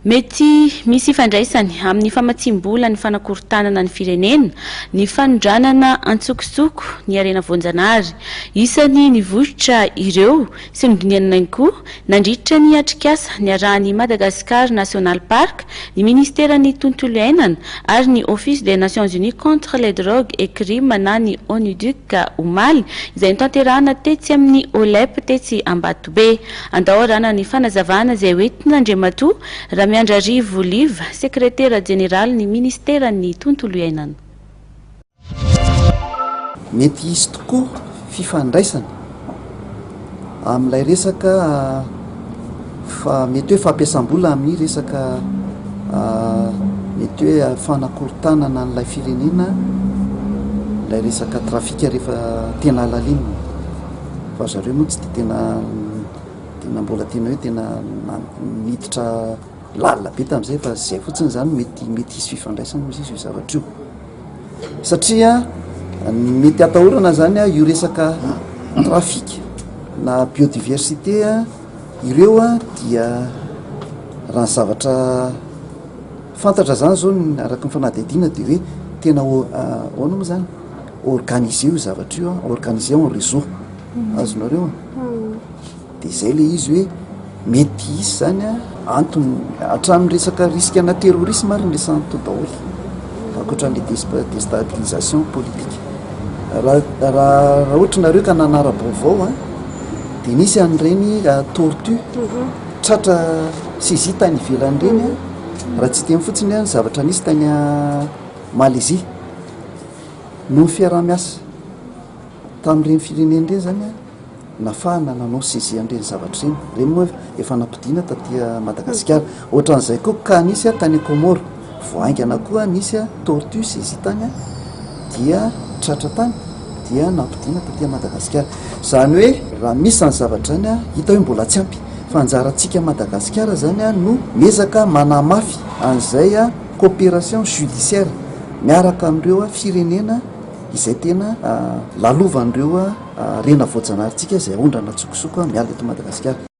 Mety misy ifandraisany amin'ny famatsim-bola ny fanakorontanana ny firenena, ny fanondranana antsokosoko ny arena voanjanahary. Isany nivohitra ireo sy nodiniana ihany koa nandritra ny atrikasa ny arahan'i Madagascar National Park, ny Ministeran'ny tontolo iainana ary ny Office des Nations Unies contre les drogues et crimes na ny ONUDC omaly izay notanterahana tetsy amin'ny OLEP tetsy Ambatobe. Andao rana ny fanazavana izay hoentina Andriamatoa Ramiandrarivo Oliva, sekretera jeneral ny Ministeran'ny tontolo iainana. Mety izy tokoa fifandraisana amin'ilay resaka mety hoe fampiasam-bola amin'ny resaka mety hoe fanakorontanana n'ilay firenena, ilay resaka trafika rehefa tena alalinina fa zareo moa tsy de tena mbola tena hoe tena miditra lalina be tamin'izay fa zay fotsiny zany mety isy fifandraisana misy io zavatra io, satria mety atahorana zany io resaka trafika na biodiversité ireo dia raha ny zavatra fantatra zany zao araka ny fanadihadiana de hoe tena ahoana moa zany organiser io zavatra io organiser en réseau azonareo de zay le izy hoe mety isy zany antony hatramin'ny resaka riskana terrorisme ary resany to daholo ankoatran'le déstabilisation politique. Raha ohatra nareo ka nanara-baovao de nisy an'ireny tortue tratra sy izy tany ivelan'ireny raha tsy teny fotsiny ny zavatra nisy tany Malaisie no fiaraha-miasa tamin'ireny firenena ireny zany nafahana nanao saisie an'ireny zavatra ireny. Ireny moa efa nampidiana taty Madagasikara. Ohatran'izay koa ka nisy tany Comore voaingana koa nisy tortue sy izy tany dia tratra tany dia nampidiana taty Madagasikara. Zany hoe raha misy ny zavatra zany hita hoe mbola tsy ampy fa anjarantsika Madagasikara zany no miezaka manamafy an'izay coopération judiciaire miaraka amin'ireo firenena izay tena lalovan'ireo rena voajanahary tsika izay ondrana tsokosoko miala eto Madagasikara.